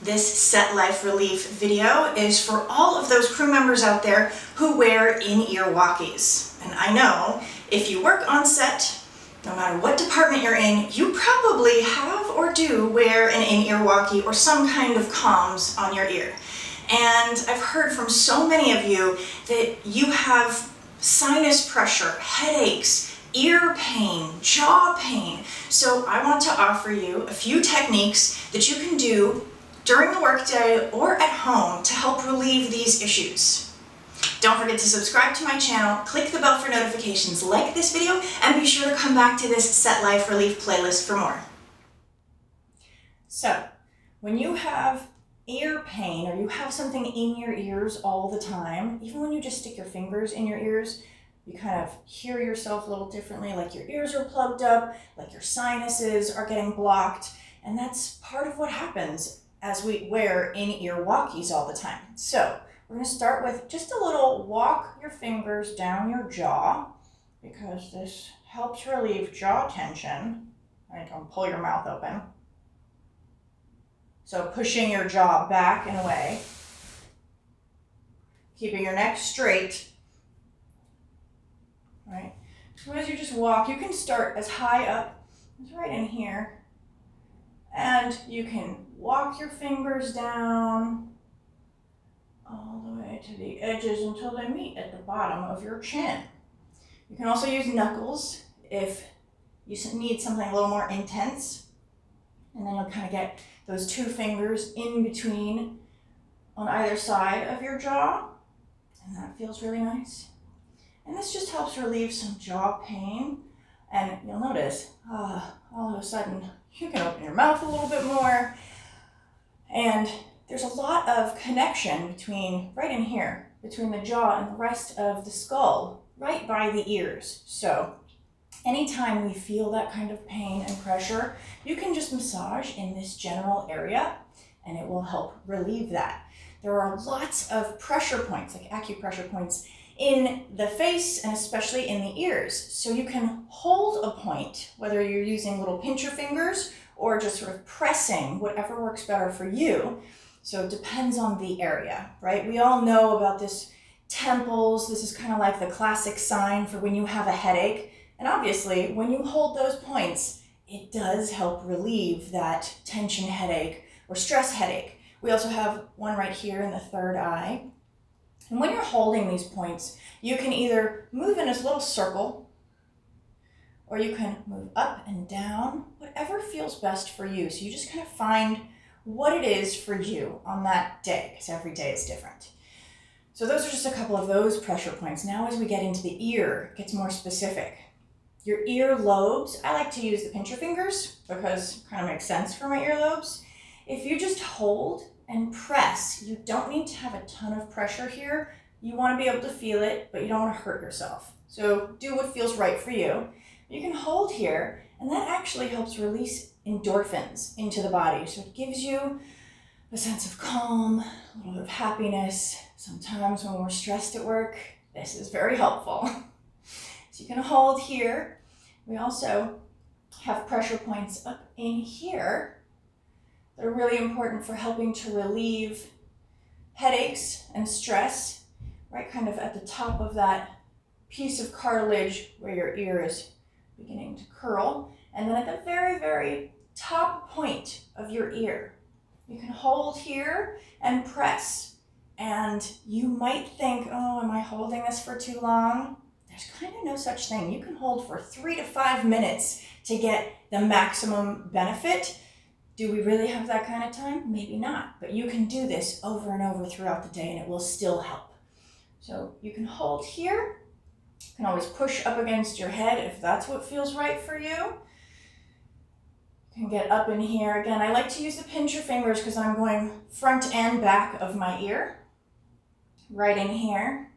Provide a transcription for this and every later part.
This Set Life Relief video is for all of those crew members out there who wear in-ear walkies. And I know if you work on set, no matter what department you're in, you probably have or do wear an in-ear walkie or some kind of comms on your ear. And I've heard from so many of you that you have sinus pressure, headaches, ear pain, jaw pain. So I want to offer you a few techniques that you can do during the workday or at home to help relieve these issues. Don't forget to subscribe to my channel, click the bell for notifications, like this video, and be sure to come back to this Set Life Relief playlist for more. So, when you have ear pain or you have something in your ears all the time, even when you just stick your fingers in your ears, you kind of hear yourself a little differently, like your ears are plugged up, like your sinuses are getting blocked, and that's part of what happens as we wear in-ear walkies all the time. So we're going to start with just a little walk your fingers down your jaw, because this helps relieve jaw tension. Right, don't pull your mouth open. So pushing your jaw back and away, keeping your neck straight. Right. So as you just walk, you can start as high up as right in here, and you can walk your fingers down all the way to the edges until they meet at the bottom of your chin. You can also use knuckles if you need something a little more intense, and then you'll kind of get those two fingers in between on either side of your jaw, and that feels really nice. And this just helps relieve some jaw pain, and you'll notice all of a sudden you can open your mouth a little bit more, and there's a lot of connection between, right in here, between the jaw and the rest of the skull, right by the ears. So anytime we feel that kind of pain and pressure, you can just massage in this general area and it will help relieve that. There are lots of pressure points, like acupressure points, in the face and especially in the ears. So you can hold a point, whether you're using little pincher fingers or just sort of pressing, whatever works better for you. So it depends on the area, right? We all know about this temples. This is kind of like the classic sign for when you have a headache. And obviously, when you hold those points, it does help relieve that tension headache or stress headache. We also have one right here in the third eye. And when you're holding these points, you can either move in a little circle, or you can move up and down, whatever feels best for you. So you just kind of find what it is for you on that day, because every day is different. So those are just a couple of those pressure points. Now as we get into the ear, it gets more specific. Your ear lobes, I like to use the pincher fingers because it kind of makes sense for my earlobes. If you just hold and press, you don't need to have a ton of pressure here. You want to be able to feel it, but you don't want to hurt yourself. So do what feels right for you. You can hold here, and that actually helps release endorphins into the body. So it gives you a sense of calm, a little bit of happiness. Sometimes when we're stressed at work, this is very helpful. So you can hold here. We also have pressure points up in here that are really important for helping to relieve headaches and stress, right kind of at the top of that piece of cartilage where your ear is beginning to curl. And then at the very, very top point of your ear, you can hold here and press. And you might think, oh, am I holding this for too long? There's kind of no such thing. You can hold for 3 to 5 minutes to get the maximum benefit. Do we really have that kind of time? Maybe not, but you can do this over and over throughout the day and it will still help. So you can hold here. You can always push up against your head if that's what feels right for you. You can get up in here. Again, I like to use the pincher fingers because I'm going front and back of my ear. Right in here.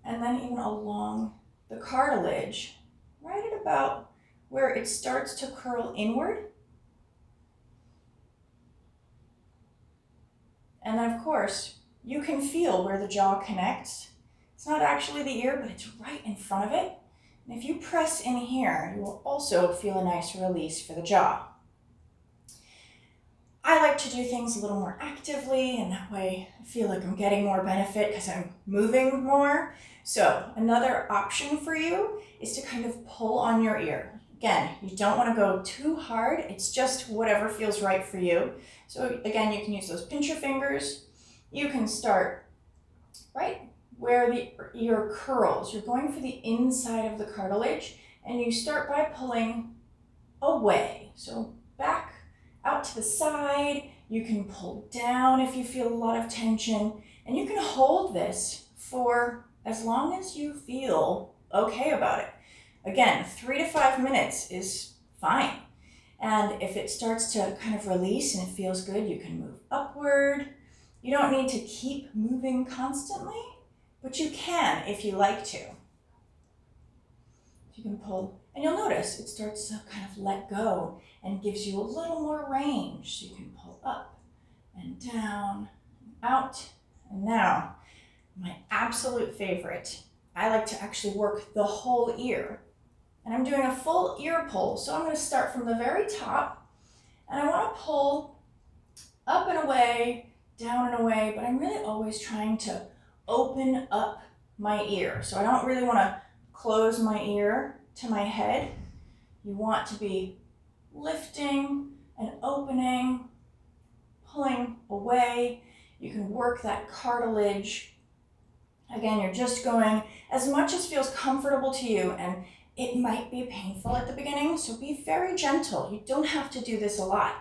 And then even along the cartilage, right at about where it starts to curl inward. And then of course, you can feel where the jaw connects. It's not actually the ear, but it's right in front of it. And if you press in here, you will also feel a nice release for the jaw. I like to do things a little more actively, and that way I feel like I'm getting more benefit because I'm moving more. So another option for you is to kind of pull on your ear. Again, you don't want to go too hard. It's just whatever feels right for you. So again, you can use those pincher fingers. You can start right where the ear curls. You're going for the inside of the cartilage, and you start by pulling away. So back out to the side. You can pull down if you feel a lot of tension, and you can hold this for as long as you feel okay about it. Again, 3 to 5 minutes is fine. And if it starts to kind of release and it feels good, you can move upward. You don't need to keep moving constantly, but you can if you like to. You can pull, and you'll notice it starts to kind of let go and gives you a little more range. So you can pull up and down, and out, and now, my absolute favorite, I like to actually work the whole ear. And I'm doing a full ear pull. So I'm going to start from the very top, and I want to pull up and away, down and away, but I'm really always trying to open up my ear. So I don't really want to close my ear to my head. You want to be lifting and opening, pulling away. You can work that cartilage. Again, you're just going as much as feels comfortable to you, and it might be painful at the beginning, so be very gentle. You don't have to do this a lot.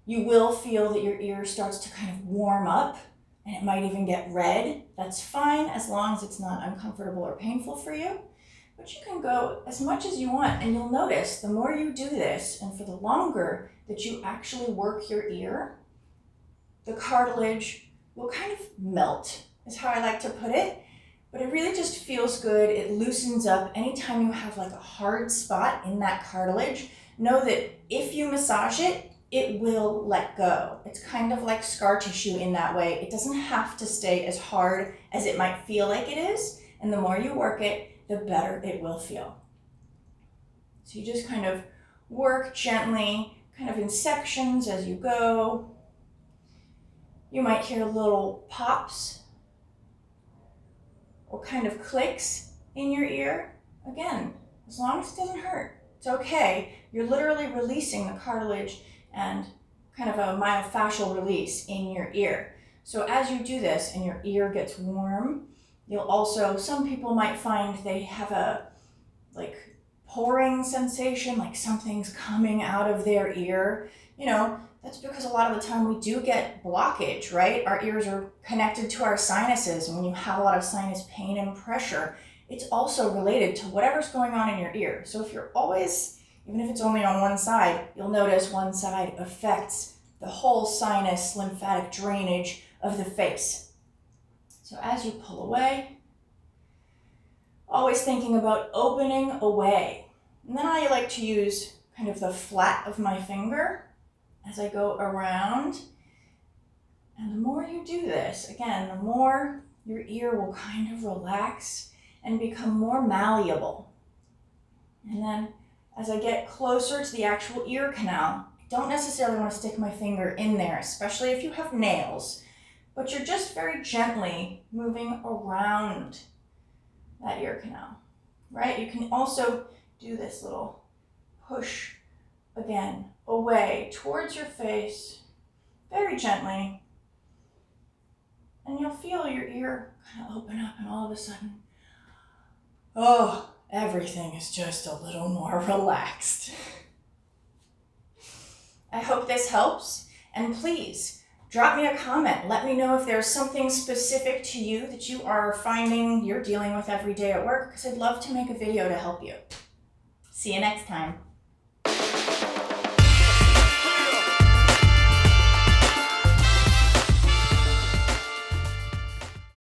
You will feel that your ear starts to kind of warm up, and it might even get red. That's fine as long as it's not uncomfortable or painful for you. But you can go as much as you want, and you'll notice the more you do this, and for the longer that you actually work your ear, the cartilage will kind of melt, is how I like to put it. But it really just feels good. It loosens up. Anytime you have like a hard spot in that cartilage, know that if you massage it, it will let go. It's kind of like scar tissue in that way. It doesn't have to stay as hard as it might feel like it is. And the more you work it, the better it will feel. So you just kind of work gently, kind of in sections as you go. You might hear little pops or kind of clicks in your ear. Again, as long as it doesn't hurt, it's okay. You're literally releasing the cartilage and kind of a myofacial release in your ear. So as you do this and your ear gets warm, you'll also, some people might find they have a like pouring sensation, like something's coming out of their ear. You know, that's because a lot of the time we do get blockage, right? Our ears are connected to our sinuses, and when you have a lot of sinus pain and pressure, it's also related to whatever's going on in your ear. So if you're always, even if it's only on one side, you'll notice one side affects the whole sinus lymphatic drainage of the face. So as you pull away, always thinking about opening away. And then I like to use kind of the flat of my finger as I go around. And the more you do this, again, the more your ear will kind of relax and become more malleable. And then as I get closer to the actual ear canal, I don't necessarily want to stick my finger in there, especially if you have nails, but you're just very gently moving around that ear canal, right? You can also do this little push again, away towards your face, very gently. And you'll feel your ear kind of open up, and all of a sudden, oh, everything is just a little more relaxed. I hope this helps, and please drop me a comment. Let me know if there's something specific to you that you are finding you're dealing with every day at work, because I'd love to make a video to help you. See you next time.